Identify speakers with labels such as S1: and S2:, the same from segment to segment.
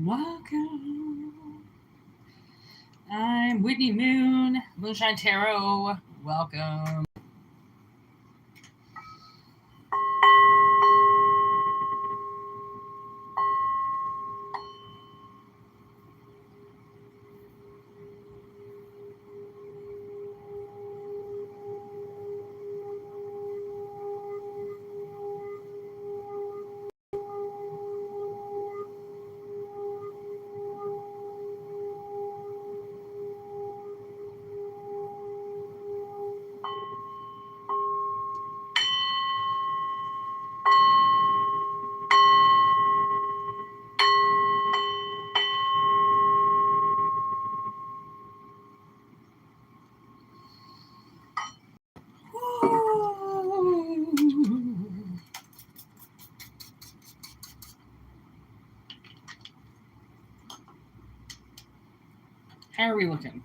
S1: Welcome. I'm Whitney Moon, Moonshine Tarot. Welcome. How are we looking?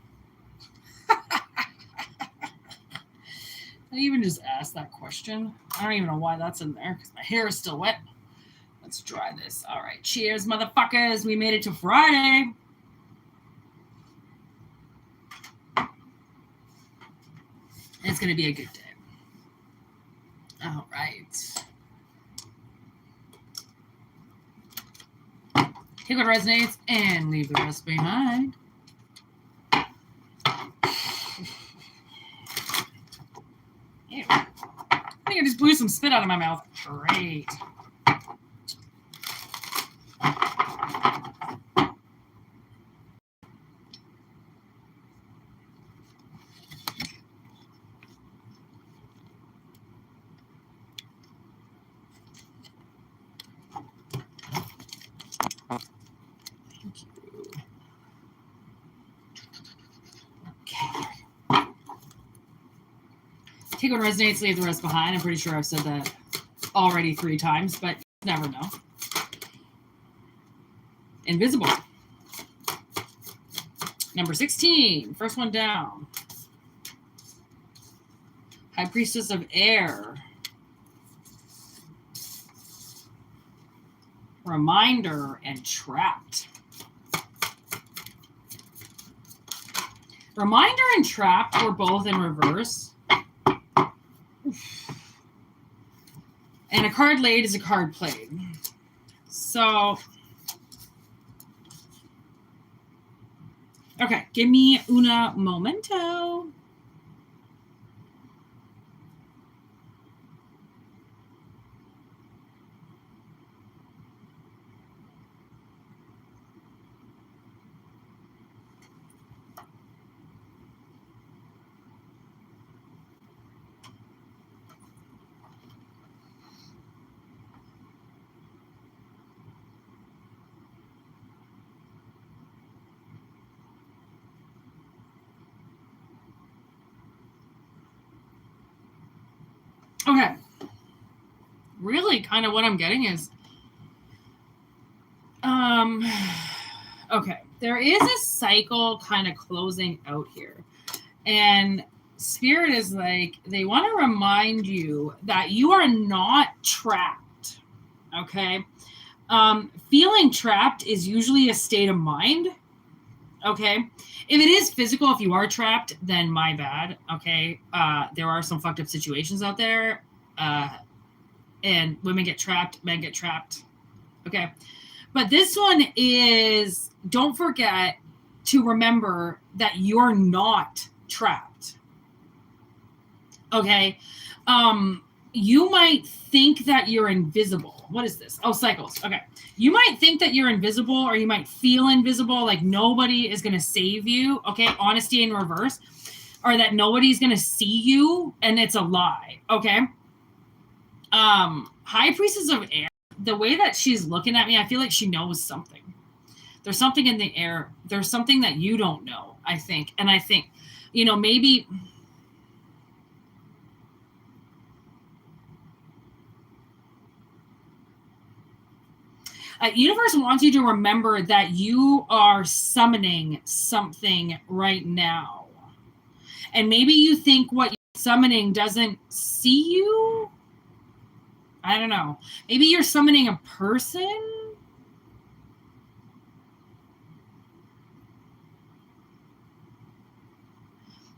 S1: I even just asked that question. I don't even know why that's in there because my hair is still wet. Let's dry this. All right. Cheers, motherfuckers. We made it to Friday. It's going to be a good day. All right. Take what resonates and leave the rest behind. Ew. I think I just blew some spit out of my mouth. Great. Take what resonates, leave the rest behind. I'm pretty sure I've said that already 3 times, but you never know. Invisible. Number 16. First one down. High Priestess of Air. Reminder and Trapped. Reminder and Trapped were both in reverse. And a card laid is a card played. So, okay, give me una momento. Okay. Really, kind of what I'm getting is, okay, there is a cycle kind of closing out here. And Spirit is like, they want to remind you that you are not trapped, okay? Feeling trapped is usually a state of mind, okay? If it is physical, if you are trapped, then my bad, okay? There are some fucked up situations out there, and women get trapped, men get trapped, okay? But this one is, don't forget to remember that you're not trapped, okay? You might think that you're invisible. What is this? Oh, cycles. Okay. You might think that you're invisible, or you might feel invisible, like nobody is going to save you. Okay. Honesty in reverse, or that nobody's going to see you, and it's a lie. Okay. High Priestess of Air, the way that she's looking at me, I feel like she knows something. There's something in the air. There's something that you don't know, I think. And I think, maybe... Universe wants you to remember that you are summoning something right now. And maybe you think what you're summoning doesn't see you. I don't know. Maybe you're summoning a person.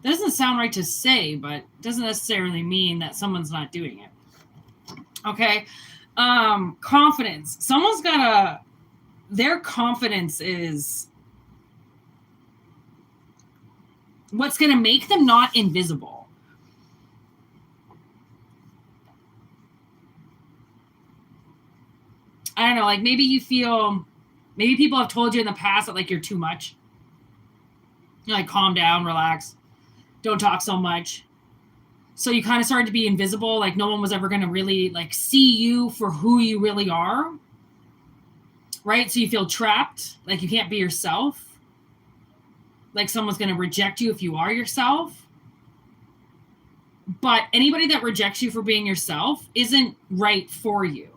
S1: That doesn't sound right to say, but it doesn't necessarily mean that someone's not doing it. Okay. Confidence. Someone's got their confidence is what's going to make them not invisible. I don't know, like maybe people have told you in the past that like you're too much. You're like, calm down, relax, don't talk so much. So you kind of started to be invisible, like no one was ever going to really like see you for who you really are. Right? So you feel trapped, like you can't be yourself. Like someone's going to reject you if you are yourself. But anybody that rejects you for being yourself isn't right for you.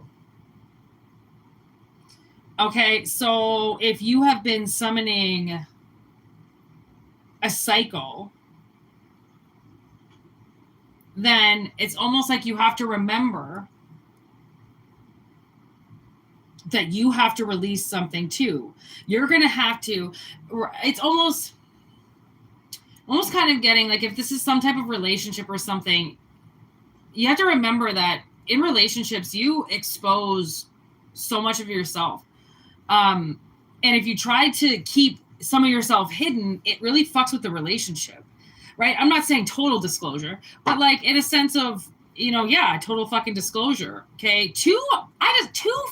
S1: Okay, so if you have been summoning a cycle, then it's almost like you have to remember that you have to release something too. You're going to have to, it's almost kind of getting like, if this is some type of relationship or something, you have to remember that in relationships, you expose so much of yourself. And if you try to keep some of yourself hidden, it really fucks with the relationship, right? I'm not saying total disclosure, but like in a sense of, total fucking disclosure. Okay. Two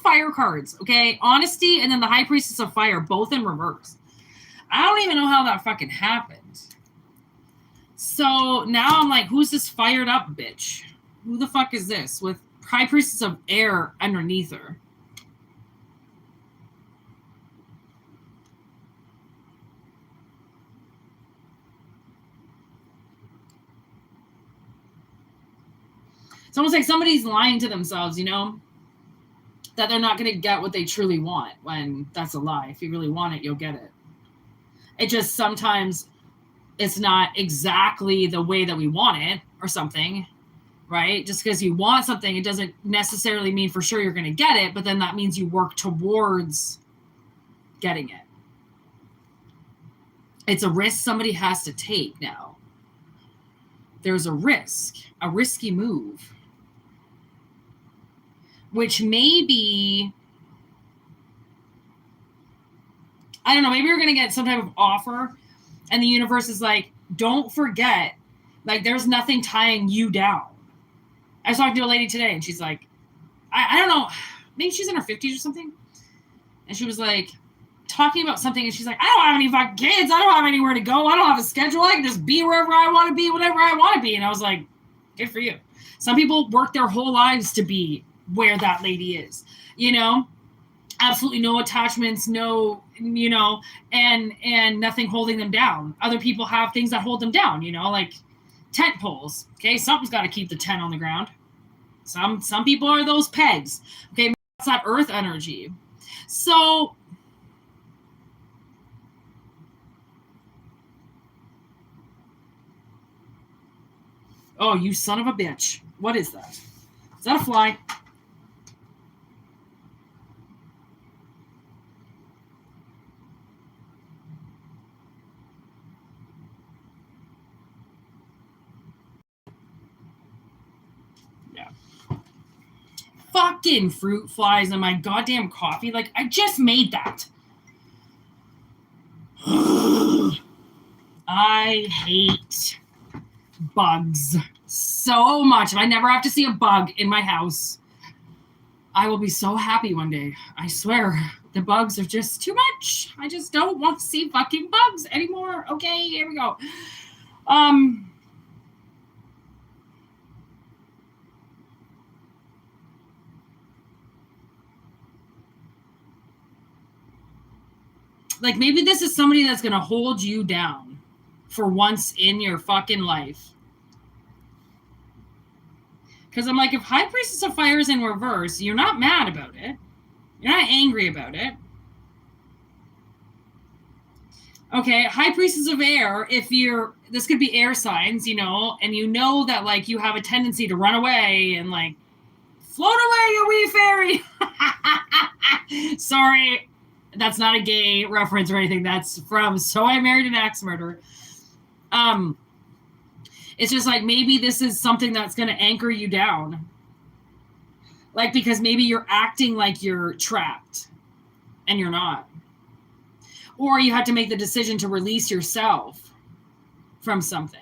S1: fire cards. Okay. Honesty. And then the High Priestess of Fire, both in reverse. I don't even know how that fucking happened. So now I'm like, who's this fired up bitch? Who the fuck is this with High Priestess of Air underneath her? It's almost like somebody's lying to themselves, that they're not going to get what they truly want, when that's a lie. If you really want it, you'll get it. It just sometimes it's not exactly the way that we want it or something, right? Just because you want something, it doesn't necessarily mean for sure you're going to get it, but then that means you work towards getting it. It's a risk somebody has to take now. There's a risky move, which may be, I don't know, maybe you're going to get some type of offer and the universe is like, don't forget, like there's nothing tying you down. I was talking to a lady today and she's like, I don't know, maybe she's in her 50s or something. And she was like talking about something and she's like, I don't have any fucking kids. I don't have anywhere to go. I don't have a schedule. I can just be wherever I want to be, whenever I want to be. And I was like, good for you. Some people work their whole lives to be where that lady is, absolutely no attachments, no, and nothing holding them down. Other people have things that hold them down, like tent poles. Okay. Something's got to keep the tent on the ground. Some people are those pegs. Okay. That's that earth energy. So oh, you son of a bitch. What is that? Is that a fly? Yeah. Fucking fruit flies in my goddamn coffee. Like, I just made that. I hate bugs so much. If I never have to see a bug in my house, I will be so happy one day. I swear, the bugs are just too much. I just don't want to see fucking bugs anymore. Okay, here we go. Like maybe this is somebody that's going to hold you down for once in your fucking life. Because I'm like, if High Priestess of Fire is in reverse, you're not mad about it. You're not angry about it. Okay, High Priestess of Air, this could be air signs, and that like you have a tendency to run away and like float away, you wee fairy. Sorry, that's not a gay reference or anything. That's from So I Married an Axe Murderer. It's just like maybe this is something that's going to anchor you down. Like, because maybe you're acting like you're trapped and you're not. Or you have to make the decision to release yourself from something.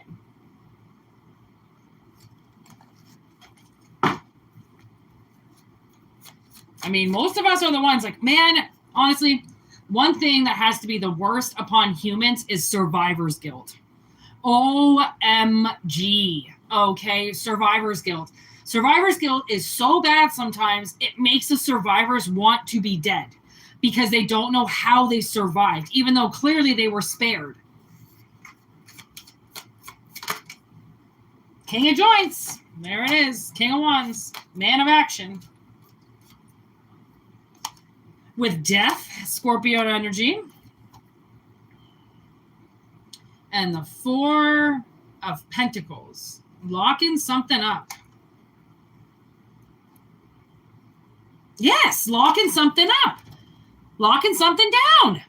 S1: I mean, most of us are the ones like, man, honestly, one thing that has to be the worst upon humans is survivor's guilt. OMG. Okay, survivor's guilt. Survivor's guilt is so bad sometimes, it makes the survivors want to be dead because they don't know how they survived, even though clearly they were spared. King of joints. There it is. King of wands. Man of action. With death, Scorpio energy. And the 4 of Pentacles. Locking something up. Yes, locking something up. Locking something down.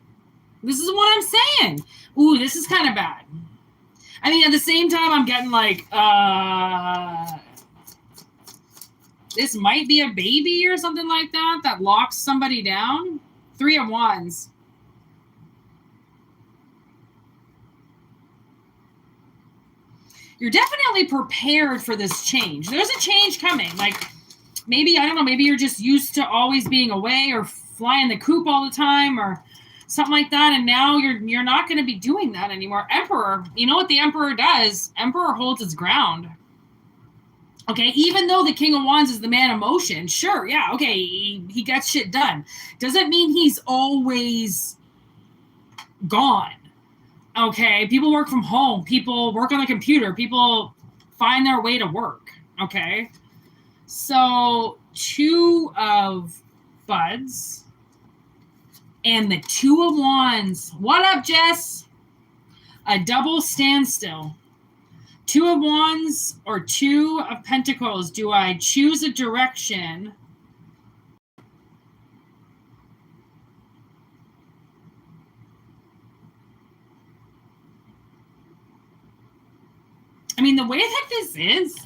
S1: This is what I'm saying. Ooh, this is kind of bad. I mean, at the same time, I'm getting like, this might be a baby or something like that that locks somebody down. 3 of wands. You're definitely prepared for this change. There's a change coming. Like, maybe, I don't know, maybe you're just used to always being away or flying the coop all the time or something like that, and now you're not going to be doing that anymore. Emperor, you know what the Emperor does? Emperor holds his ground. Okay, even though the King of Wands is the man of motion, sure, yeah, okay, he gets shit done. Doesn't mean he's always gone. Okay, people work from home. People work on the computer. People find their way to work. Okay, so 2 of buds and the 2 of wands. What up, Jess? A double standstill. 2 of wands or 2 of pentacles. Do I choose a direction? I mean, the way that this is,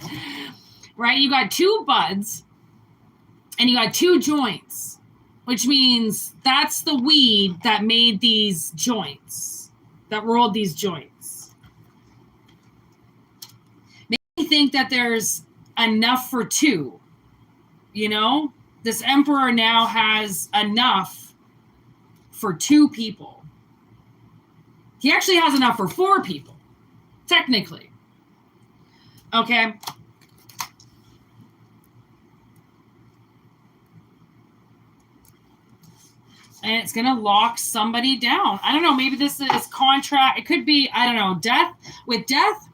S1: right? You got 2 buds and you got 2 joints, which means that's the weed that made these joints, that rolled these joints. Maybe think that there's enough for 2, you know? This Emperor now has enough for 2 people. He actually has enough for 4 people, technically. Okay. And it's going to lock somebody down. I don't know. Maybe this is contract. It could be, I don't know, death. With death,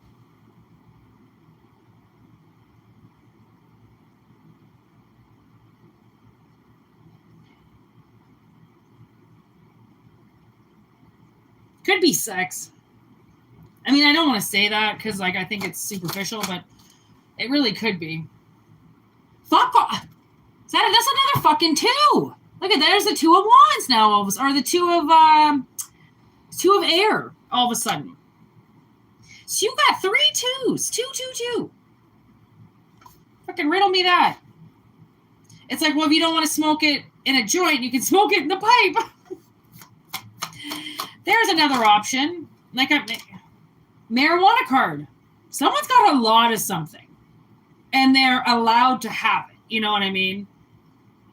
S1: could be sex. I mean, I don't want to say that because, like, I think it's superficial, but it really could be. Fuck off. That's another fucking 2. Look at there's the 2 of wands now, or the 2 of air all of a sudden. So you got 3 2s. 2, 2, 2. Fucking riddle me that. It's like, well, if you don't want to smoke it in a joint, you can smoke it in the pipe. There's another option. Like a marijuana card. Someone's got a lot of something. And they're allowed to have it. You know what I mean?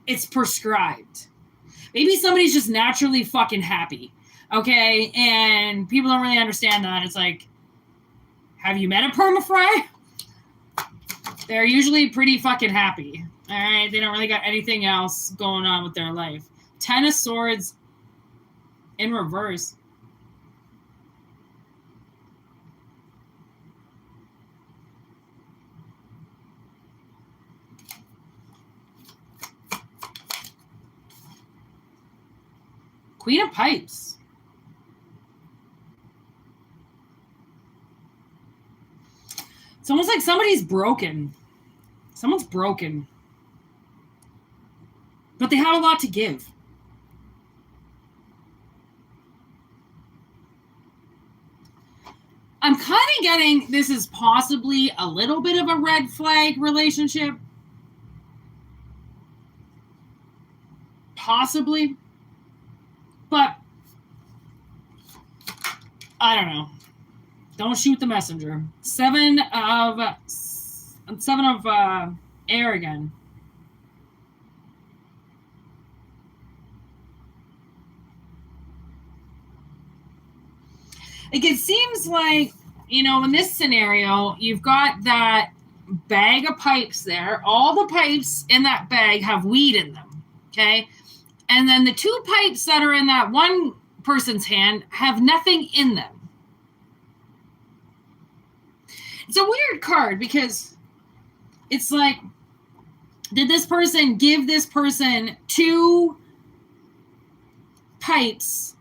S1: It's prescribed. Maybe somebody's just naturally fucking happy. Okay? And people don't really understand that. It's like, have you met a permafry? They're usually pretty fucking happy. All right? They don't really got anything else going on with their life. 10 of swords in reverse. Queen of Pipes. It's almost like somebody's broken. Someone's broken. But they have a lot to give. I'm kind of getting this is possibly a little bit of a red flag relationship. Possibly. But I don't know. Don't shoot the messenger. Seven of air again. Like it seems like, in this scenario, you've got that bag of pipes there. All the pipes in that bag have weed in them. Okay. And then the two pipes that are in that one person's hand have nothing in them. It's a weird card because it's like, did this person give this person two pipes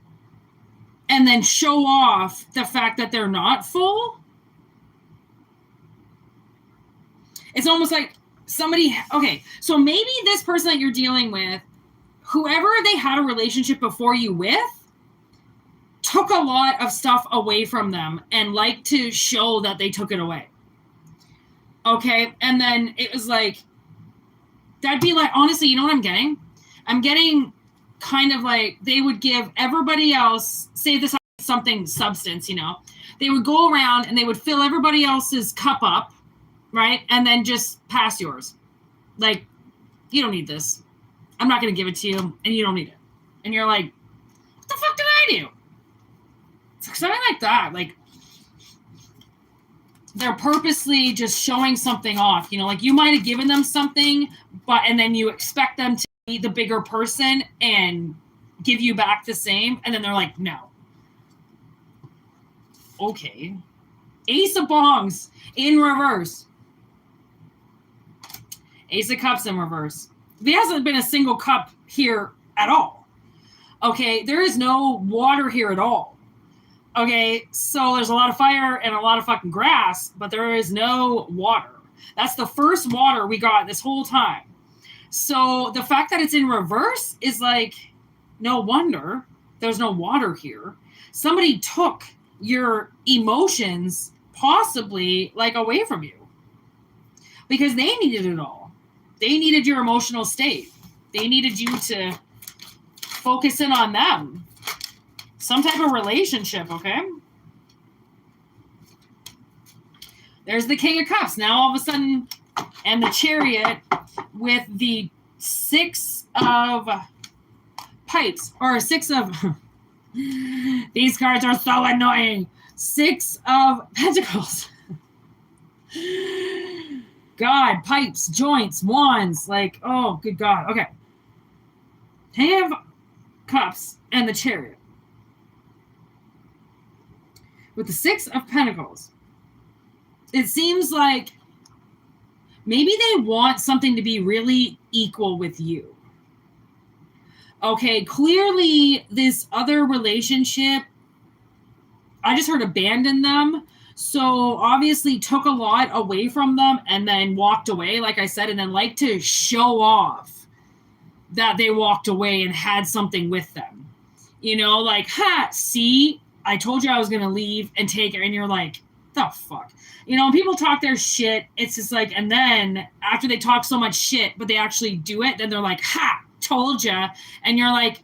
S1: and then show off the fact that they're not full? It's almost like somebody, okay, so maybe this person that you're dealing with, whoever they had a relationship before you with, took a lot of stuff away from them and liked to show that they took it away. Okay, and then it was like, that'd be like, honestly, you know what I'm getting? I'm getting kind of like they would give everybody else, say this something substance, they would go around and they would fill everybody else's cup up, right? And then just pass yours. Like, you don't need this. I'm not going to give it to you, and you don't need it. And you're like, what the fuck did I do? Something like that. Like, they're purposely just showing something off. Like you might have given them something, and then you expect them to be the bigger person and give you back the same. And then they're like, no. Okay. Ace of Bongs in reverse. Ace of Cups in reverse. There hasn't been a single cup here at all. Okay. There is no water here at all. Okay, so there's a lot of fire and a lot of fucking grass, but there is no water. That's the first water we got this whole time. So the fact that it's in reverse is like, no wonder there's no water here. Somebody took your emotions possibly like away from you because they needed it all. They needed your emotional state. They needed you to focus in on them. Some type of relationship, okay? There's the King of Cups. Now all of a sudden, and the Chariot with the 6 of pipes, or 6 of... These cards are so annoying. 6 of Pentacles. God, pipes, joints, wands, like, oh, good God. Okay. King of Cups and the Chariot. With the 6 of Pentacles, it seems like maybe they want something to be really equal with you. Okay, clearly this other relationship, I just heard abandon them. So obviously took a lot away from them and then walked away, like I said, and then like to show off that they walked away and had something with them. Like, see? I told you I was going to leave and take it. And you're like, the fuck? When people talk their shit, it's just like, and then after they talk so much shit, but they actually do it, then they're like, told ya. And you're like,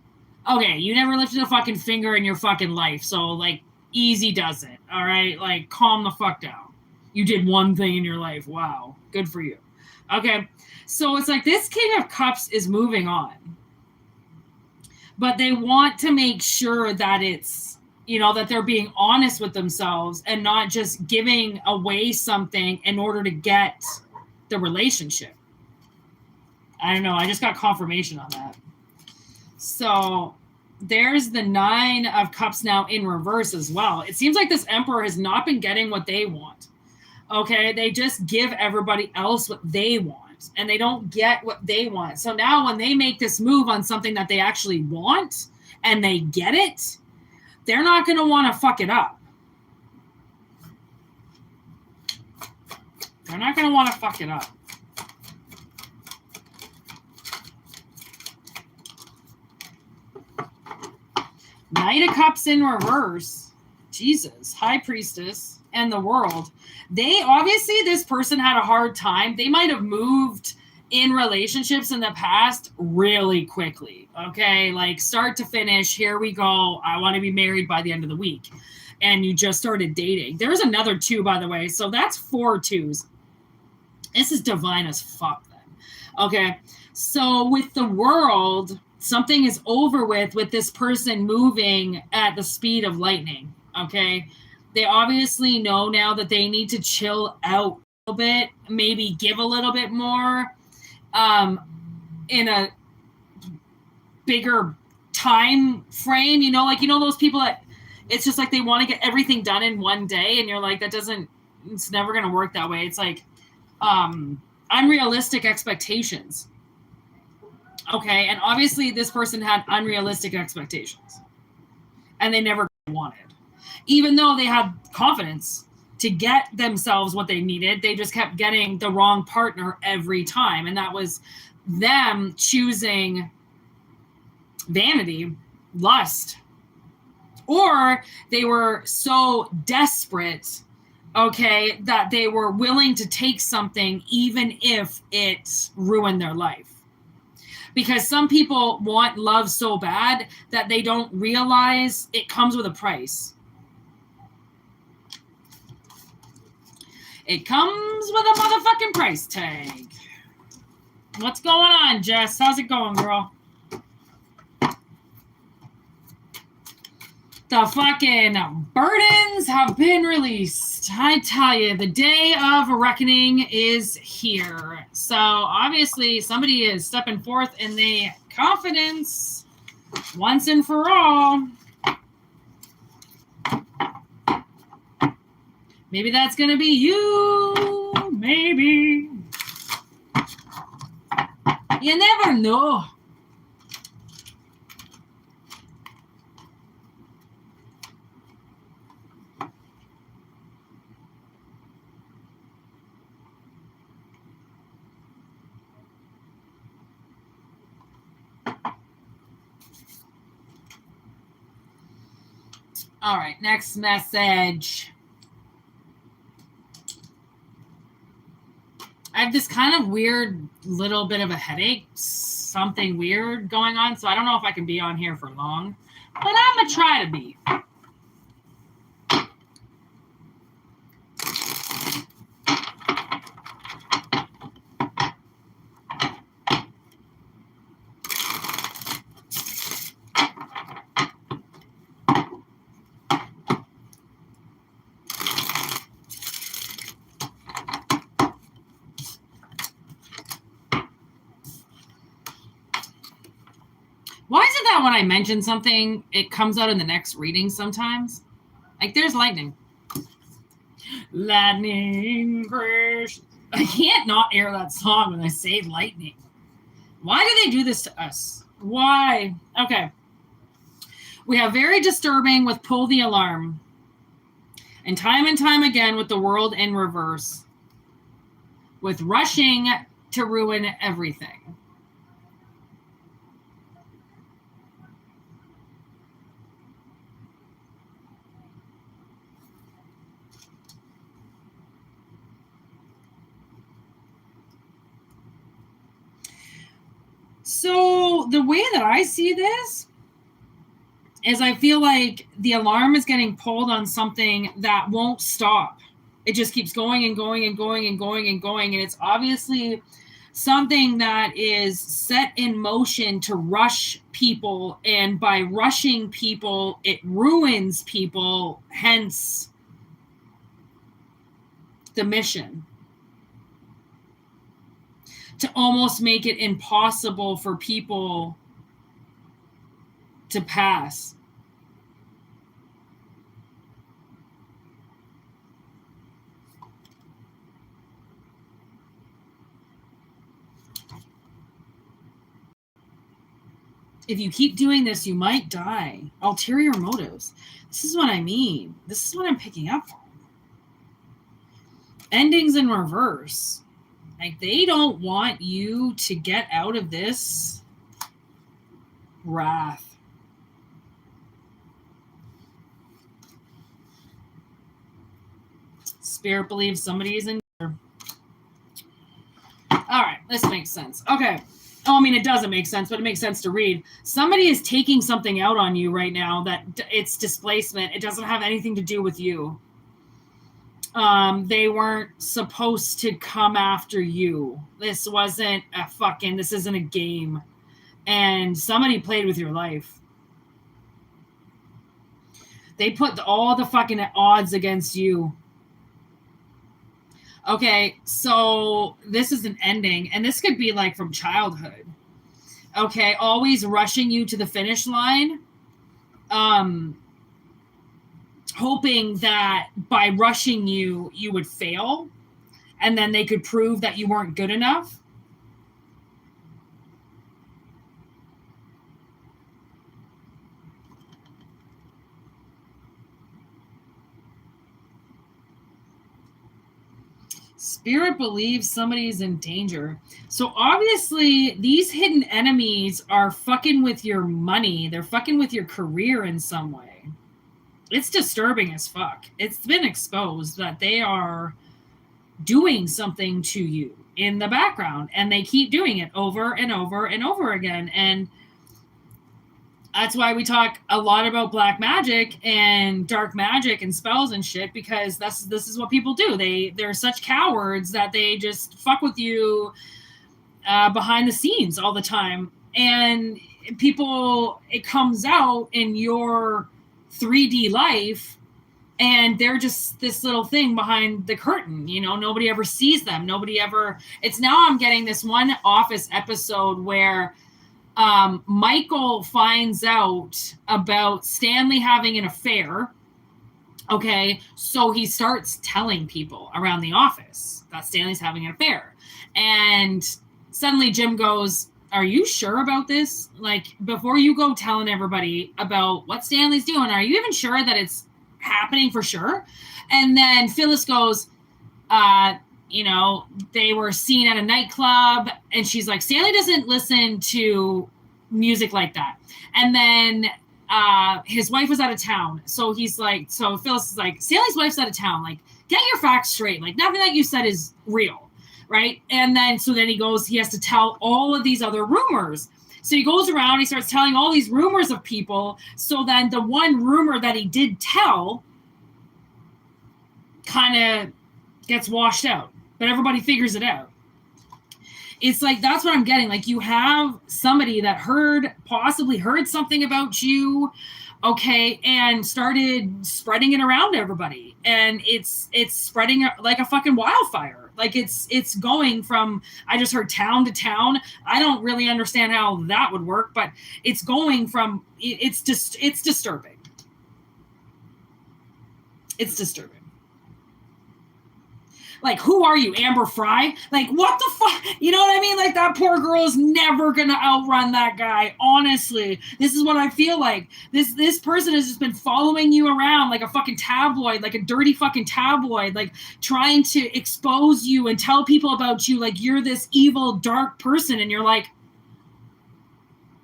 S1: okay, you never lifted a fucking finger in your fucking life. So, like, easy does it. All right? Like, calm the fuck down. You did one thing in your life. Wow. Good for you. Okay. So it's like this King of Cups is moving on. But they want to make sure that it's, that they're being honest with themselves and not just giving away something in order to get the relationship. I don't know. I just got confirmation on that. So there's the 9 of Cups now in reverse as well. It seems like this Emperor has not been getting what they want. Okay. They just give everybody else what they want and they don't get what they want. So now when they make this move on something that they actually want and they get it, they're not going to want to fuck it up. They're not going to want to fuck it up. Knight of Cups in reverse. Jesus. High Priestess. and the world. They obviously, this person had a hard time. They might have moved in relationships in the past really quickly. Okay. Like start to finish. Here we go. I want to be married by the end of the week. And you just started dating. There's another 2, by the way. So that's 4 2s. This is divine as fuck then. Okay. So with the world, something is over with this person moving at the speed of lightning. Okay. They obviously know now that they need to chill out a little bit, maybe give a little bit more in a bigger time frame, like, those people that it's just like they want to get everything done in one day. And you're like, it's never going to work that way. It's like unrealistic expectations. Okay. And obviously this person had unrealistic expectations and they never wanted, even though they had confidence to get themselves what they needed. They just kept getting the wrong partner every time. And that was them choosing vanity, lust, or they were so desperate, okay, that they were willing to take something even if it ruined their life. Because some people want love so bad that they don't realize it comes with a price. It comes with a motherfucking price tag. What's going on, Jess? How's it going, girl? The fucking burdens have been released. I tell you, the day of reckoning is here. So obviously somebody is stepping forth in the confidence once and for all. Maybe that's going to be you. Maybe. You never know. All right, next message. I have this kind of weird little bit of a headache, something weird going on, so I don't know if I can be on here for long, but I'm going to try to be. Why is it that when I mention something, it comes out in the next reading sometimes? Like, there's lightning. Lightning crash. I can't not air that song when I say lightning. Why do they do this to us? Why? Okay. We have very disturbing with pull the alarm. And time again with the world in reverse. With rushing to ruin everything. So the way that I see this is I feel like the alarm is getting pulled on something that won't stop. It just keeps going and going and going and going and going. And it's obviously something that is set in motion to rush people. And by rushing people, it ruins people, hence the mission. To almost make it impossible for people to pass. If you keep doing this, you might die. Ulterior motives. This is what I mean. This is what I'm picking up on. Endings in reverse. Like, they don't want you to get out of this wrath. Spirit believes somebody is in danger. All right, this makes sense. Okay. Oh, I mean, it doesn't make sense, but it makes sense to read. Somebody is taking something out on you right now that it's displacement. It doesn't have anything to do with you. They weren't supposed to come after you. This isn't a game. And somebody played with your life. They put all the fucking odds against you. Okay, so this is an ending, and this could be like from childhood. Okay, always rushing you to the finish line, hoping that by rushing you, you would fail, and then they could prove that you weren't good enough. Spirit believes somebody's in danger. So obviously these hidden enemies are fucking with your money. They're fucking with your career in some way. It's disturbing as fuck. It's been exposed that they are doing something to you in the background, and they keep doing it over and over and over again. And that's why we talk a lot about black magic and dark magic and spells and shit, because this is what people do. They're such cowards that they just fuck with you behind the scenes all the time. And it comes out in your 3D life, and they're just this little thing behind the curtain. You know, nobody ever sees them. It's now I'm getting this one Office episode where Michael finds out about Stanley having an affair. Okay, so he starts telling people around the office that Stanley's having an affair. And suddenly Jim goes, "Are you sure about this? Like, before you go telling everybody about what Stanley's doing, are you even sure that it's happening for sure?" And then Phyllis goes, they were seen at a nightclub, and she's like, "Stanley doesn't listen to music like that." And then his wife was out of town. So Phyllis is like, "Stanley's wife's out of town. Like, get your facts straight. Like, nothing that you said is real." Right. And then he has to tell all of these other rumors. So he goes around, he starts telling all these rumors of people. So then the one rumor that he did tell kind of gets washed out, but everybody figures it out. It's like, that's what I'm getting. Like, you have somebody that possibly heard something about you, okay, and started spreading it around everybody. And it's spreading like a fucking wildfire. Like, it's going from, I just heard, town to town. I don't really understand how that would work, but it's going from, it's disturbing. It's disturbing. Like, who are you, Amber Fry? Like, what the fuck? You know what I mean? Like, that poor girl is never going to outrun that guy. Honestly, this is what I feel like. This person has just been following you around like a fucking tabloid, like a dirty fucking tabloid, like trying to expose you and tell people about you like you're this evil, dark person. And you're like,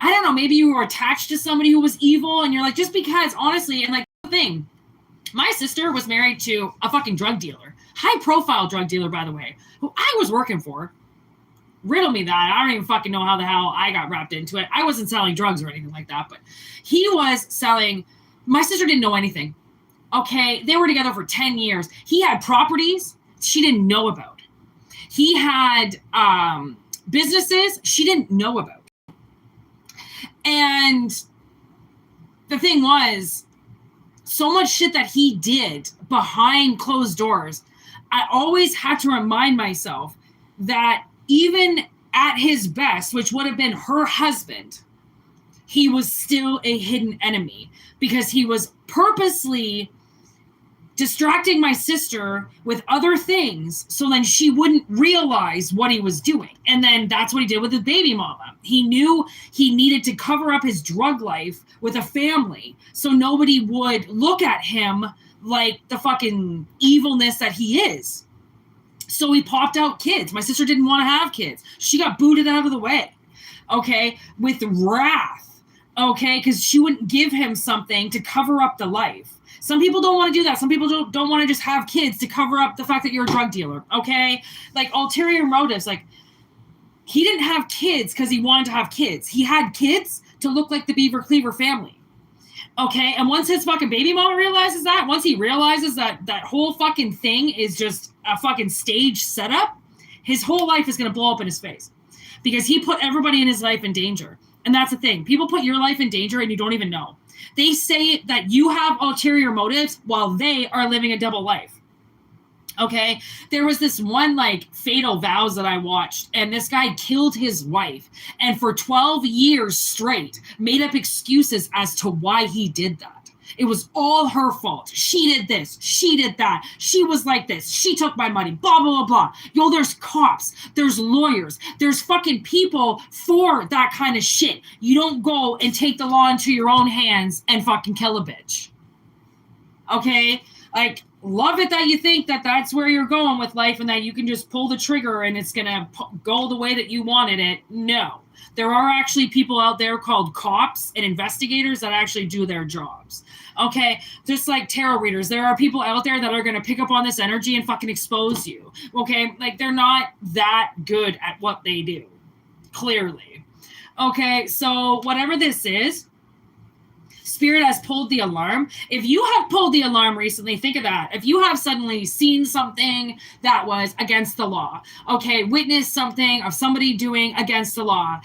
S1: I don't know, maybe you were attached to somebody who was evil, and you're like, just because, honestly, and like, the thing, my sister was married to a fucking drug dealer. High-profile drug dealer, by the way, who I was working for. Riddle me that. I don't even fucking know how the hell I got wrapped into it. I wasn't selling drugs or anything like that, but he was selling. My sister didn't know anything. Okay, they were together for 10 years. He had properties she didn't know about. He had businesses she didn't know about. And the thing was, so much shit that he did behind closed doors, I always had to remind myself that even at his best, which would have been her husband, he was still a hidden enemy, because he was purposely distracting my sister with other things so then she wouldn't realize what he was doing. And then that's what he did with his baby mama. He knew he needed to cover up his drug life with a family so nobody would look at him like the fucking evilness that he is. So he popped out kids. My sister didn't want to have kids. She got booted out of the way, okay, with wrath, okay, because she wouldn't give him something to cover up the life. Some people don't want to do that. Some people don't want to just have kids to cover up the fact that you're a drug dealer, okay? Like, ulterior motives. Like, he didn't have kids because he wanted to have kids. He had kids to look like the Beaver Cleaver family, okay? And once his fucking baby mama realizes that, once he realizes that that whole fucking thing is just a fucking stage setup, his whole life is going to blow up in his face because he put everybody in his life in danger. And that's the thing. People put your life in danger and you don't even know. They say that you have ulterior motives while they are living a double life. Okay? There was this one, like, Fatal Vows that I watched, and this guy killed his wife, and for 12 years straight made up excuses as to why he did that. It was all her fault. She did this. She did that. She was like this. She took my money. Blah, blah, blah, blah. Yo, there's cops. There's lawyers. There's fucking people for that kind of shit. You don't go and take the law into your own hands and fucking kill a bitch. Okay? Like, love it that you think that that's where you're going with life and that you can just pull the trigger and it's going to go the way that you wanted it. No. There are actually people out there called cops and investigators that actually do their jobs. Okay, just like tarot readers, there are people out there that are going to pick up on this energy and fucking expose you. Okay, like, they're not that good at what they do, clearly. Okay, so whatever this is, Spirit has pulled the alarm. If you have pulled the alarm recently, think of that. If you have suddenly seen something that was against the law, okay, witnessed something of somebody doing against the law,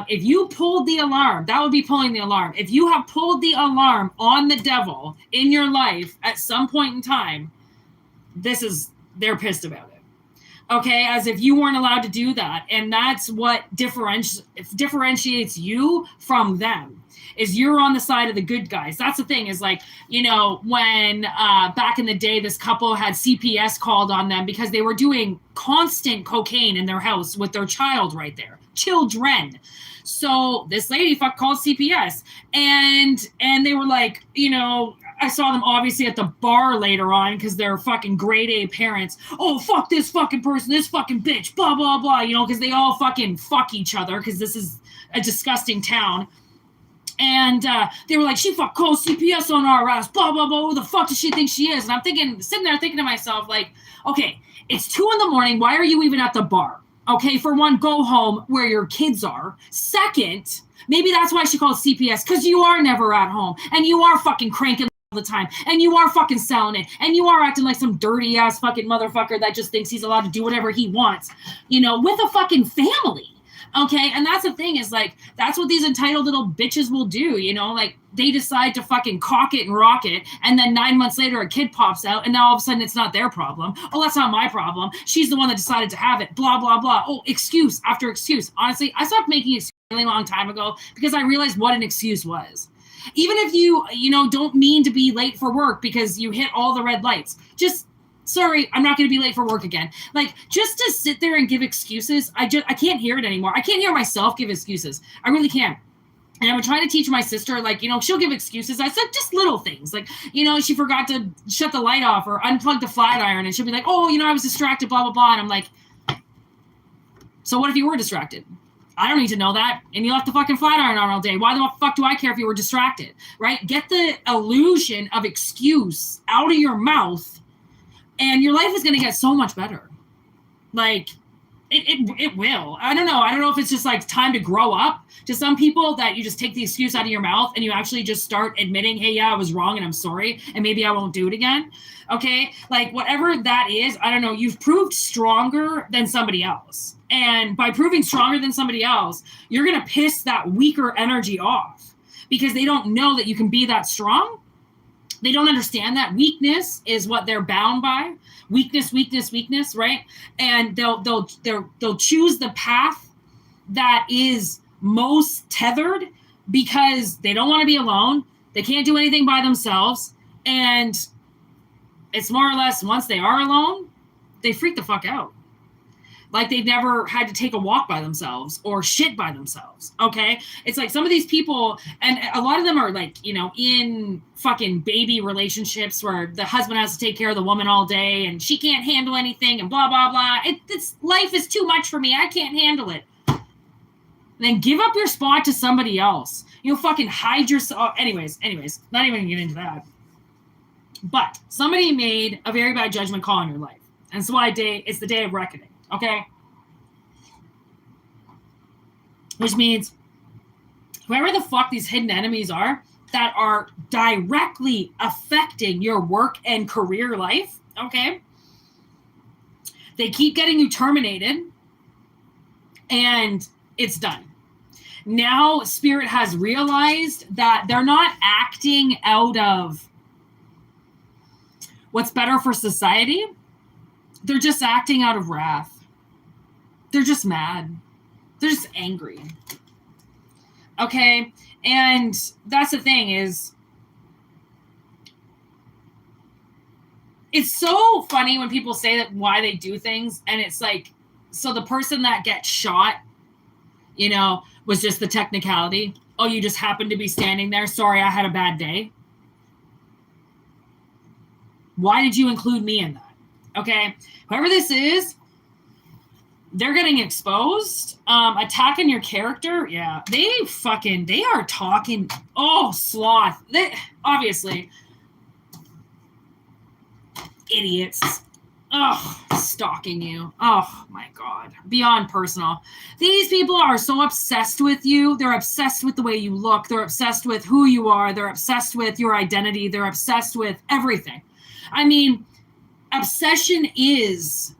S1: if you pulled the alarm, that would be pulling the alarm. If you have pulled the alarm on the devil in your life at some point in time, they're pissed about it. Okay, as if you weren't allowed to do that. And that's what differentiates you from them. Is you're on the side of the good guys. That's the thing, is like, you know, when back in the day, this couple had CPS called on them because they were doing constant cocaine in their house with their child right there. Children. So this lady called CPS and they were like, you know, I saw them obviously at the bar later on because they're fucking grade A parents. Oh, fuck this fucking person, this fucking bitch, blah, blah, blah, you know, because they all fucking fuck each other because this is a disgusting town. And they were like, she called CPS on our ass, blah, blah, blah. Who the fuck does she think she is? And I'm sitting there thinking to myself, like, okay, it's 2 a.m. Why are you even at the bar? Okay, for one, go home where your kids are. Second, maybe that's why she called CPS, because you are never at home. And you are fucking cranking all the time. And you are fucking selling it. And you are acting like some dirty ass fucking motherfucker that just thinks he's allowed to do whatever he wants, you know, with a fucking family. Okay, and that's the thing, is like, that's what these entitled little bitches will do, you know, like, they decide to fucking cock it and rock it, and then 9 months later a kid pops out, and now all of a sudden it's not their problem. Oh, that's not my problem. She's the one that decided to have it, blah, blah, blah. Oh, excuse after excuse. Honestly, I stopped making excuses a really long time ago because I realized what an excuse was. Even if you know, don't mean to be late for work because you hit all the red lights, just, sorry, I'm not going to be late for work again. Like, just to sit there and give excuses, I can't hear it anymore. I can't hear myself give excuses. I really can't. And I've been trying to teach my sister, like, you know, she'll give excuses. I said just little things. Like, you know, she forgot to shut the light off or unplug the flat iron. And she'll be like, oh, you know, I was distracted, blah, blah, blah. And I'm like, so what if you were distracted? I don't need to know that. And you left the fucking flat iron on all day. Why the fuck do I care if you were distracted? Right? Get the illusion of excuse out of your mouth, and your life is going to get so much better. Like, it will. I don't know. I don't know if it's just like time to grow up. To some people, that you just take the excuse out of your mouth and you actually just start admitting, hey, yeah, I was wrong and I'm sorry, and maybe I won't do it again. Okay? Like, whatever that is, I don't know. You've proved stronger than somebody else. And by proving stronger than somebody else, you're going to piss that weaker energy off because they don't know that you can be that strong. They don't understand that weakness is what they're bound by. Weakness, weakness, weakness, right? And they'll choose the path that is most tethered because they don't want to be alone. They can't do anything by themselves. And it's more or less, once they are alone, they freak the fuck out. Like they've never had to take a walk by themselves or shit by themselves, okay? It's like some of these people, and a lot of them are like, you know, in fucking baby relationships where the husband has to take care of the woman all day and she can't handle anything and blah, blah, blah. This life is too much for me. I can't handle it. And then give up your spot to somebody else. You know, fucking hide yourself. Anyways, not even gonna get into that. But somebody made a very bad judgment call in your life. And so it's the day of reckoning, okay? Which means whoever the fuck these hidden enemies are that are directly affecting your work and career life, okay? They keep getting you terminated, and it's done. Now Spirit has realized that they're not acting out of what's better for society. They're just acting out of wrath. They're just mad. They're just angry. Okay? And that's the thing is, it's so funny when people say that why they do things, and it's like, so the person that gets shot, was just the technicality. Oh, you just happened to be standing there. Sorry, I had a bad day. Why did you include me in that? Okay? Whoever this is, they're getting exposed. Attacking your character. Yeah. They are talking. Oh, sloth. Obviously. Idiots. Oh, stalking you. Oh my God. Beyond personal. These people are so obsessed with you. They're obsessed with the way you look. They're obsessed with who you are. They're obsessed with your identity. They're obsessed with everything. I mean, obsession is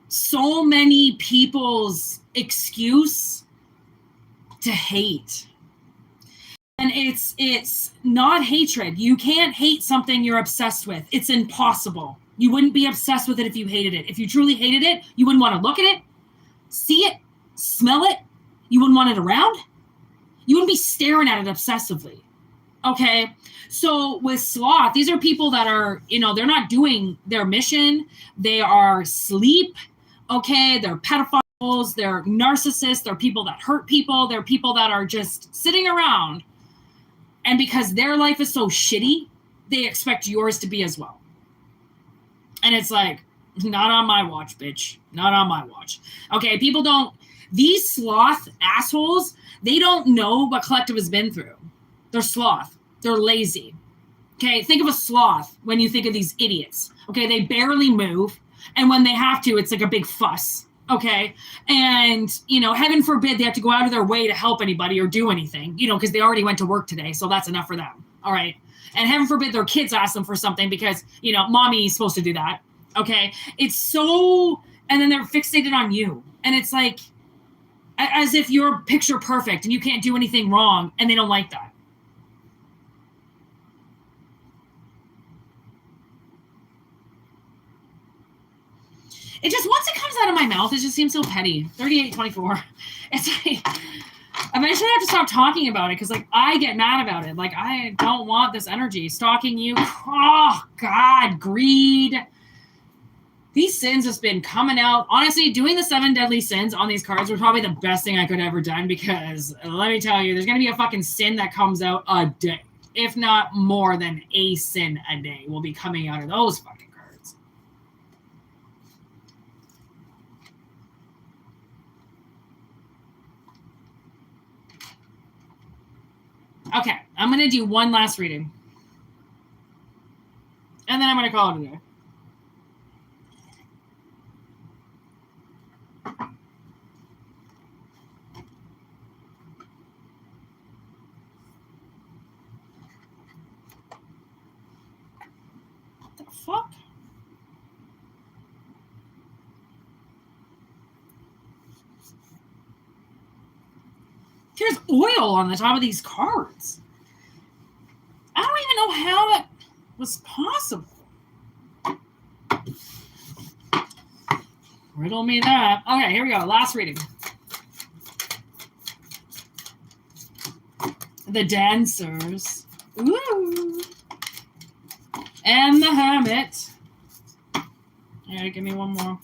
S1: so many people's excuse to hate. And it's not hatred. You can't hate something you're obsessed with. It's impossible. You wouldn't be obsessed with it if you hated it. If you truly hated it, you wouldn't want to look at it, see it, smell it. You wouldn't want it around. You wouldn't be staring at it obsessively. Okay? So with sloth, these are people that are, they're not doing their mission. They are asleep. Okay? They're pedophiles. They're narcissists. They're people that hurt people. They're people that are just sitting around. And because their life is so shitty, they expect yours to be as well. And it's like, not on my watch, bitch. Not on my watch. Okay, these sloth assholes, they don't know what Collective has been through. They're sloth. They're lazy. Okay, think of a sloth when you think of these idiots. Okay, they barely move. And when they have to, it's like a big fuss. Okay. And, heaven forbid they have to go out of their way to help anybody or do anything, because they already went to work today. So that's enough for them. All right. And heaven forbid their kids ask them for something because, mommy's supposed to do that. Okay. It's so, and then they're fixated on you. And it's like, as if you're picture perfect and you can't do anything wrong. And they don't like that. It just, once it comes out of my mouth, it just seems so petty. 3824. It's like, eventually I have to stop talking about it because, I get mad about it. I don't want this energy. Stalking you. Oh, God. Greed. These sins have been coming out. Honestly, doing the 7 deadly sins on these cards was probably the best thing I could have ever done because, let me tell you, there's going to be a fucking sin that comes out a day. If not more than a sin a day will be coming out of those fucking cards. Okay, I'm going to do one last reading. And then I'm going to call it a day. What the fuck? There's oil on the top of these cards. I don't even know how that was possible. Riddle me that. Okay, here we go. Last reading. The Dancers. Ooh. And the Hermit. Yeah, give me one more.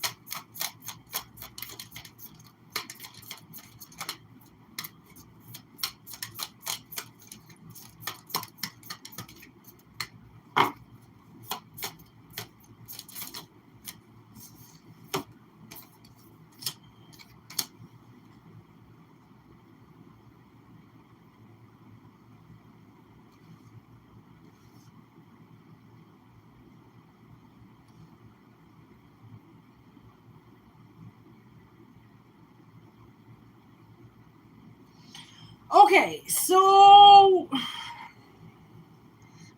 S1: Okay, so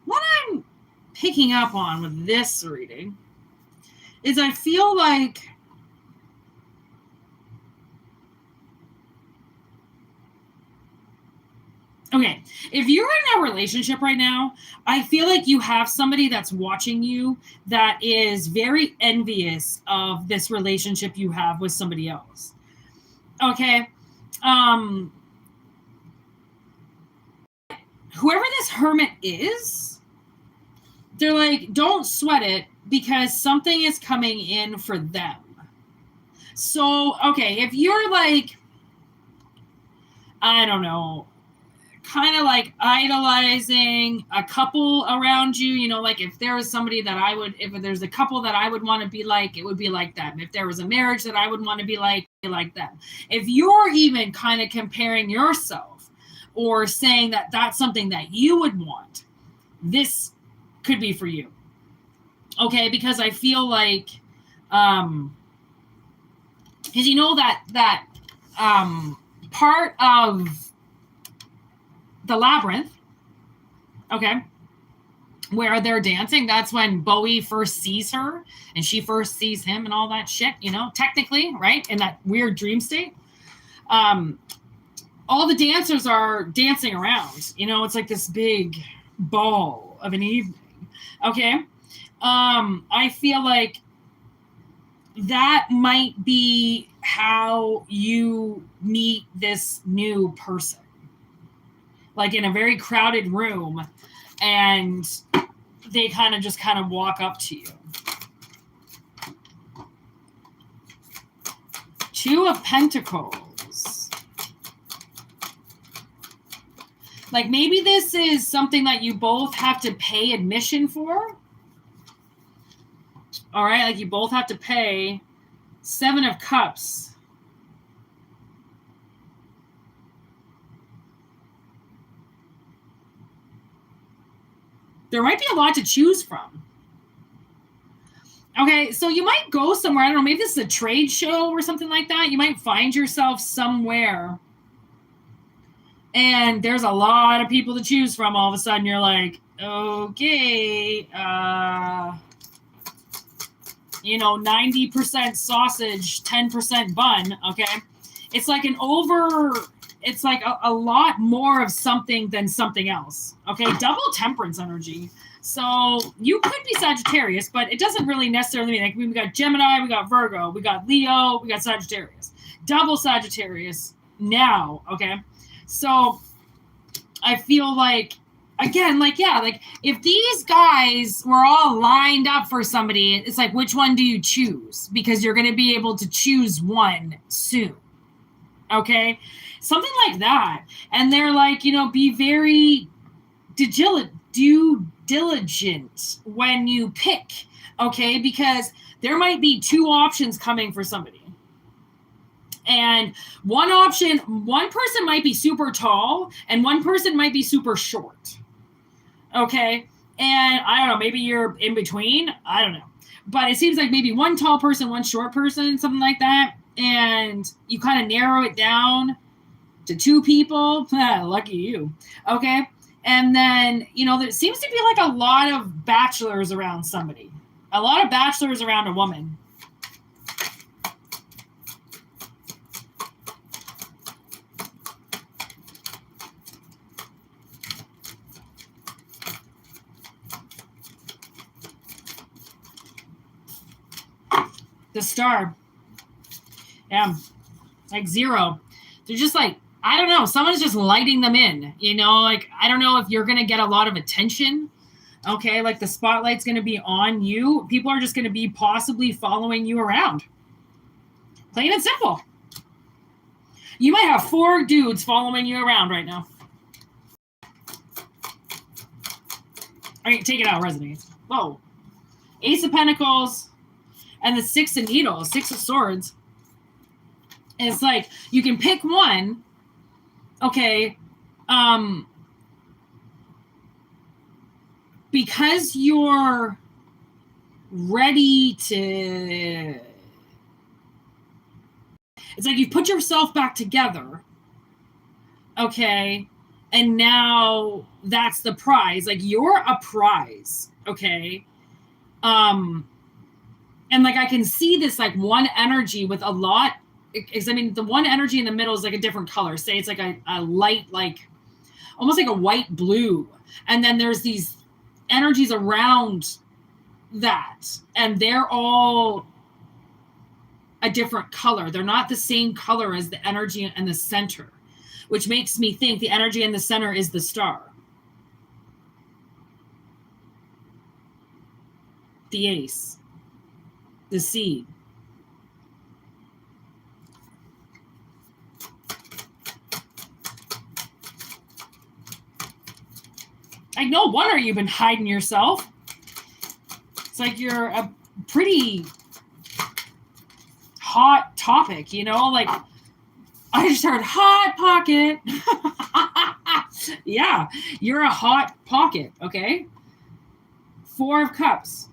S1: what I'm picking up on with this reading is I feel like okay, if you're in a relationship right now, I feel like you have somebody that's watching you that is very envious of this relationship you have with somebody else. Okay? Whoever this hermit is, they're like, don't sweat it because something is coming in for them. So, okay, if you're like, I don't know, kind of like idolizing a couple around you, you know, like if there was somebody that if there's a couple that I would want to be like, it would be like them. If there was a marriage that I would want to be like them. If you're even kind of comparing yourself or saying that that's something that you would want, this could be for you. Okay, because I feel like, because you know that part of the labyrinth, okay, where they're dancing, that's when Bowie first sees her and she first sees him and all that shit, you know, technically, right, in that weird dream state. All the dancers are dancing around, you know, it's like this big ball of an evening. Okay, I feel like that might be how you meet this new person, like in a very crowded room, and they kind of walk up to you. Two of Pentacles. Like maybe this is something that you both have to pay admission for. All right, like you both have to pay. Seven of Cups. There might be a lot to choose from. Okay, so you might go somewhere, I don't know, maybe this is a trade show or something like that. You might find yourself somewhere and there's a lot of people to choose from. All of a sudden you're like, okay, you know, 90% sausage, 10% bun, okay? It's like it's like a lot more of something than something else, okay? Double temperance energy. So you could be Sagittarius, but it doesn't really necessarily mean, like, we got Gemini, we got Virgo, we got Leo, we got Sagittarius. Double Sagittarius now, okay? So I feel like, again, like, yeah, like if these guys were all lined up for somebody, it's like, which one do you choose? Because you're going to be able to choose one soon. Okay? Something like that. And they're like, you know, be very due diligent when you pick, okay? Because there might be two options coming for somebody. And one person might be super tall and one person might be super short. Okay? And I don't know, maybe you're in between. I don't know. But it seems like maybe one tall person, one short person, something like that. And you kind of narrow it down to two people. Lucky you. Okay? And then, you know, there seems to be like a lot of bachelors around somebody. A lot of bachelors around a woman. The Star. Yeah. Like 0. They're just like, I don't know. Someone's just lighting them in, you know, like, I don't know if you're going to get a lot of attention. Okay. Like the spotlight's going to be on you. People are just going to be possibly following you around. Plain and simple. You might have 4 dudes following you around right now. All right, take it out, resonates. Whoa. Ace of Pentacles and the 6 of Needles, 6 of Swords. And it's like, you can pick one. Okay. Because you're ready to, it's like you put yourself back together, Okay. And now that's the prize. Like, you're a prize. Okay. And like, I can see this like one energy with a lot. I mean, the one energy in the middle is like a different color. Say it's like a light, like almost like a white blue. And then there's these energies around that. And they're all a different color. They're not the same color as the energy in the center, which makes me think the energy in the center is the star. The ace. The seed. Like, no wonder you've been hiding yourself. It's like you're a pretty hot topic, you know? Like, I just heard hot pocket. Yeah, you're a hot pocket, okay? 4 of Cups.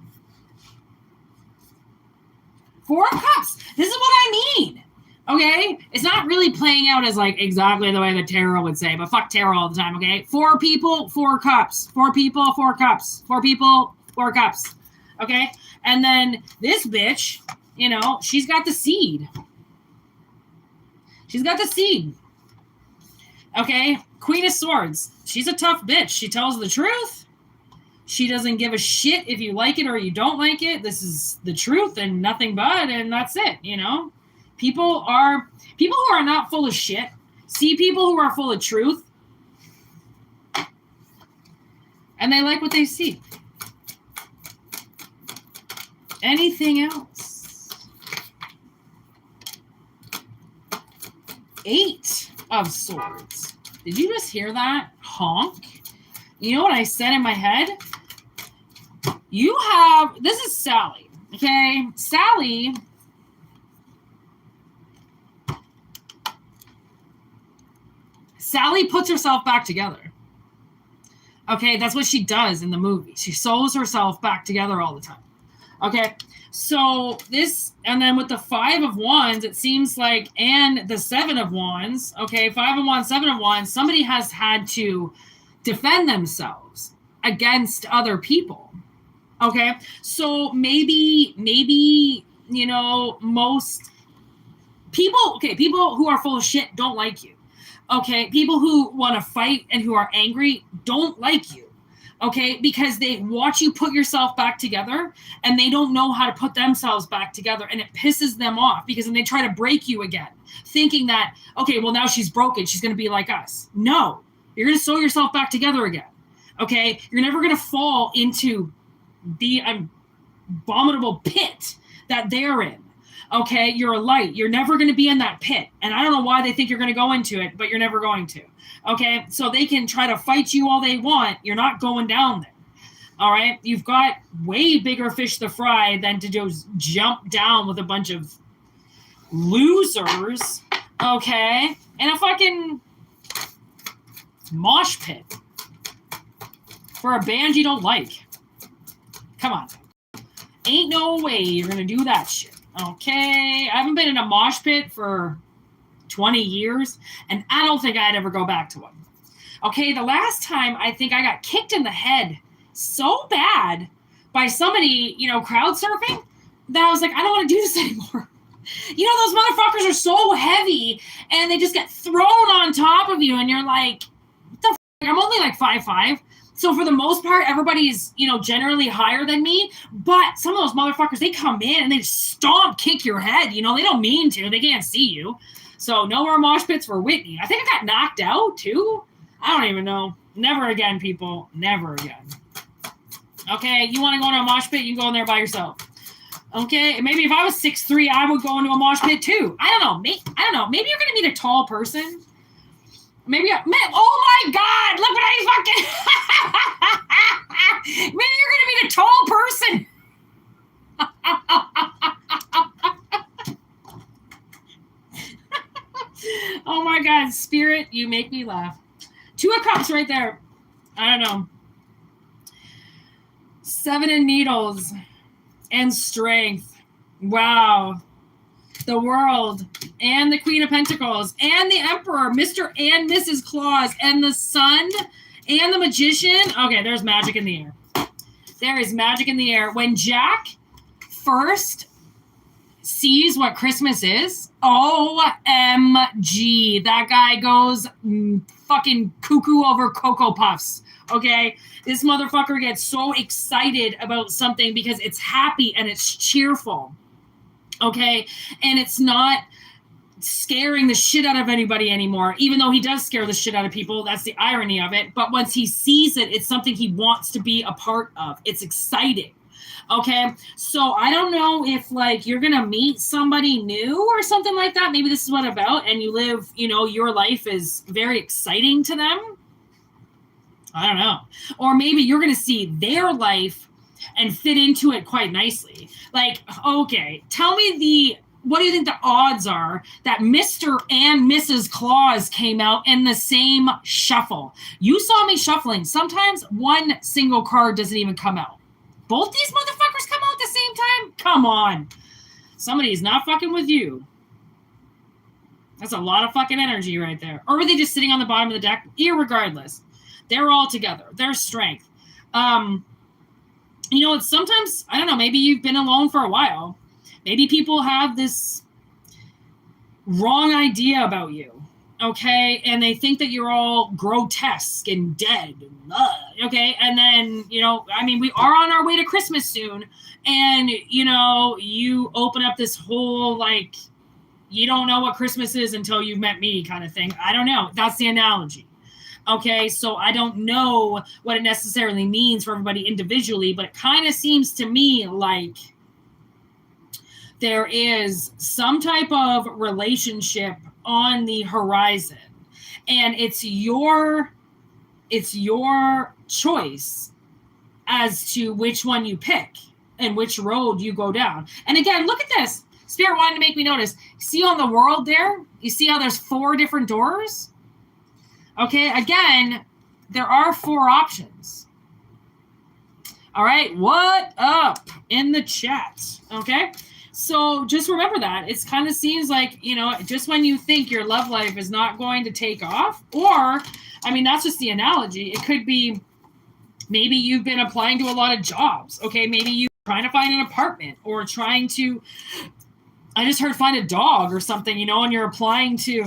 S1: 4 of Cups. This is what I mean. Okay? It's not really playing out as like exactly the way the tarot would say, but fuck tarot all the time, okay? 4 people, 4 cups. 4 people, 4 cups. 4 people, 4 cups. Okay? And then this bitch, you know, she's got the seed. She's got the seed. Okay? Queen of Swords. She's a tough bitch. She tells the truth. She doesn't give a shit if you like it or you don't like it. This is the truth and nothing but, and that's it, you know? People who are not full of shit see people who are full of truth, and they like what they see. Anything else? 8 of Swords. Did you just hear that? Honk. You know what I said in my head? You have, this is Sally, okay? Sally puts herself back together. Okay, that's what she does in the movie. She sews herself back together all the time. Okay, so this, and then with the 5 of Wands, it seems like, and the 7 of Wands, okay, 5 of Wands, 7 of Wands, somebody has had to defend themselves against other people. Okay, so maybe, you know, most people, okay, people who are full of shit don't like you. Okay, people who want to fight and who are angry don't like you. Okay, because they watch you put yourself back together and they don't know how to put themselves back together, and it pisses them off because then they try to break you again, thinking that, okay, well, now she's broken, she's going to be like us. No, you're going to sew yourself back together again. Okay, you're never going to fall into the abominable pit that they're in. Okay, you're a light. You're never going to be in that pit. And I don't know why they think you're going to go into it, but you're never going to. Okay, so they can try to fight you all they want. You're not going down there. All right, you've got way bigger fish to fry than to just jump down with a bunch of losers. Okay, in a fucking mosh pit for a band you don't like. Come on. Ain't no way you're going to do that shit. Okay, I haven't been in a mosh pit for 20 years, and I don't think I'd ever go back to one. Okay, the last time I think I got kicked in the head so bad by somebody, you know, crowd surfing, that I was like, I don't want to do this anymore. You know, those motherfuckers are so heavy, and they just get thrown on top of you, and you're like, what the f***? I'm only like 5'5". So for the most part, everybody's, you know, generally higher than me. But some of those motherfuckers, they come in and they stomp kick your head. You know, they don't mean to. They can't see you. So no more mosh pits for Whitney. I think I got knocked out too. I don't even know. Never again, people. Never again. Okay, you want to go into a mosh pit? You can go in there by yourself. Okay, maybe if I was 6'3", I would go into a mosh pit too. I don't know. Maybe you're going to meet a tall person. Maybe, oh my God, look what I fucking, maybe you're going to meet a tall person. Oh my God, Spirit, you make me laugh. 2 of Cups right there. I don't know. 7 of Needles and Strength. Wow. The world and the Queen of Pentacles, and the Emperor, Mr. and Mrs. Claus, and the Sun, and the Magician. Okay, there's magic in the air. There is magic in the air. When Jack first sees what Christmas is, OMG, that guy goes fucking cuckoo over Cocoa Puffs. Okay, this motherfucker gets so excited about something because it's happy and it's cheerful. Okay, and it's not scaring the shit out of anybody anymore, even though he does scare the shit out of people. That's the irony of it. But once he sees it, it's something he wants to be a part of. It's exciting. Okay, so I don't know if like you're gonna meet somebody new or something like that. Maybe this is what about, and you live, you know, your life is very exciting to them. I don't know. Or maybe you're gonna see their life and fit into it quite nicely. Like, okay, tell me what do you think the odds are that Mr. and Mrs. Claus came out in the same shuffle? You saw me shuffling. Sometimes one single card doesn't even come out. Both these motherfuckers come out at the same time? Come on. Somebody's not fucking with you. That's a lot of fucking energy right there. Or were they just sitting on the bottom of the deck? Irregardless. They're all together. Their strength. You know, it's sometimes, I don't know, maybe you've been alone for a while. Maybe people have this wrong idea about you, okay? And they think that you're all grotesque and dead. Okay? And then, you know, I mean, we are on our way to Christmas soon. And, you know, you open up this whole, like, you don't know what Christmas is until you've met me kind of thing. I don't know. That's the analogy. Okay, so I don't know what it necessarily means for everybody individually, but it kind of seems to me like there is some type of relationship on the horizon, and it's your choice as to which one you pick and which road you go down. And again, look at this. Spirit wanted to make me notice. See on the world there? You see how there's 4 different doors? Okay, again, there are 4 options. All right, what up in the chat? Okay, so just remember that. It kind of seems like, you know, just when you think your love life is not going to take off, or, I mean, that's just the analogy. It could be maybe you've been applying to a lot of jobs. Okay, maybe you're trying to find an apartment or trying to, I just heard find a dog or something, you know, and you're applying to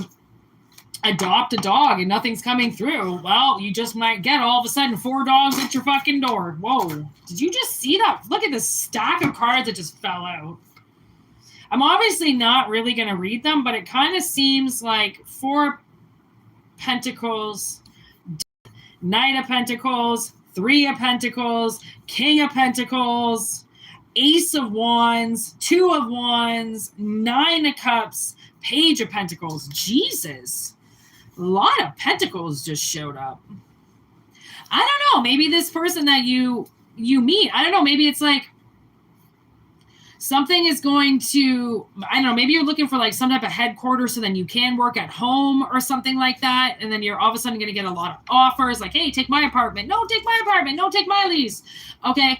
S1: adopt a dog and nothing's coming through. Well, you just might get all of a sudden 4 dogs at your fucking door. Whoa. Did you just see that? Look at this stack of cards that just fell out. I'm obviously not really going to read them, but it kind of seems like 4 Pentacles, Knight of Pentacles, 3 of Pentacles, King of Pentacles, Ace of Wands, 2 of Wands, 9 of Cups, Page of Pentacles. Jesus. A lot of pentacles just showed up. I don't know. Maybe this person that you meet, I don't know. Maybe it's like something is going to, I don't know. Maybe you're looking for like some type of headquarters so then you can work at home or something like that. And then you're all of a sudden going to get a lot of offers like, hey, take my apartment. No, take my apartment. No, take my lease. Okay.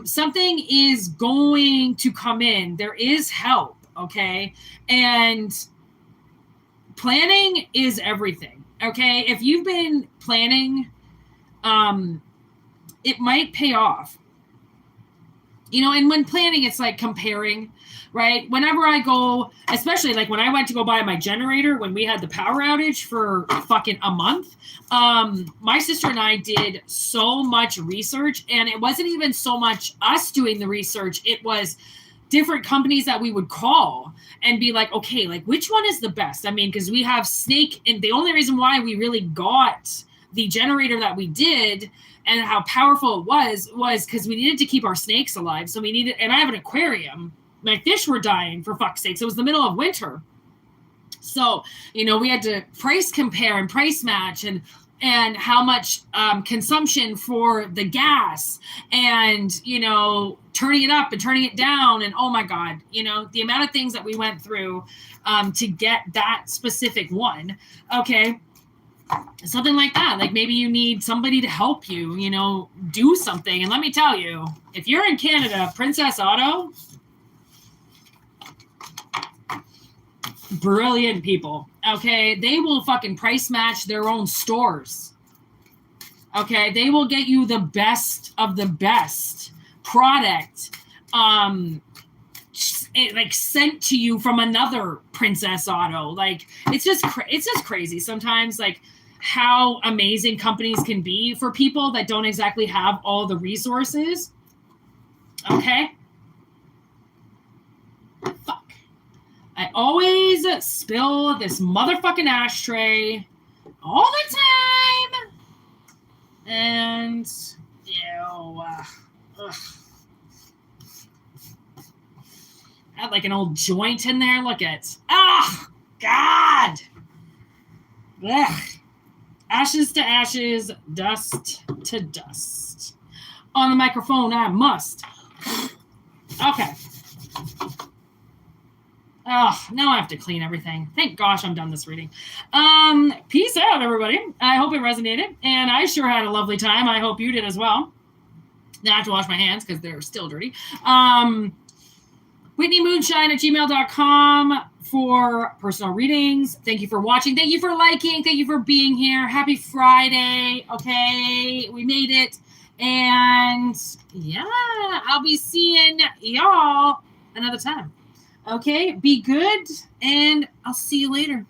S1: Something is going to come in. There is help. Okay. And planning is everything. Okay. If you've been planning, it might pay off. You know, and when planning, it's like comparing, right? Whenever I go, especially like when I went to go buy my generator, when we had the power outage for fucking a month, my sister and I did so much research, and it wasn't even so much us doing the research. It was different companies that we would call and be like, okay, like which one is the best? I mean, because we have Snake, and the only reason why we really got the generator that we did and how powerful it was because we needed to keep our snakes alive. So we needed, and I have an aquarium. My fish were dying, for fuck's sake. So it was the middle of winter. So, you know, we had to price compare and price match and how much consumption for the gas and, you know, turning it up and turning it down. And oh my God, you know, the amount of things that we went through to get that specific one. Okay. Something like that. Like maybe you need somebody to help you, you know, do something. And let me tell you, if you're in Canada, Princess Auto, brilliant people. Okay. They will fucking price match their own stores. Okay. They will get you the best of the best product. Like sent to you from another Princess Auto. Like it's just crazy sometimes, like how amazing companies can be for people that don't exactly have all the resources. Okay. Fuck. I always spill this motherfucking ashtray all the time. And ew. Ugh. Had like an old joint in there. Look at. Ah, God. Ugh. Ashes to ashes, dust to dust. On the microphone, I must. Okay. Oh, now I have to clean everything. Thank gosh I'm done this reading. Peace out, everybody. I hope it resonated, and I sure had a lovely time. I hope you did as well. Now I have to wash my hands because they're still dirty. WhitneyMoonshine@gmail.com for personal readings. Thank you for watching. Thank you for liking. Thank you for being here. Happy Friday. Okay, we made it. And yeah, I'll be seeing y'all another time. Okay, be good, and I'll see you later.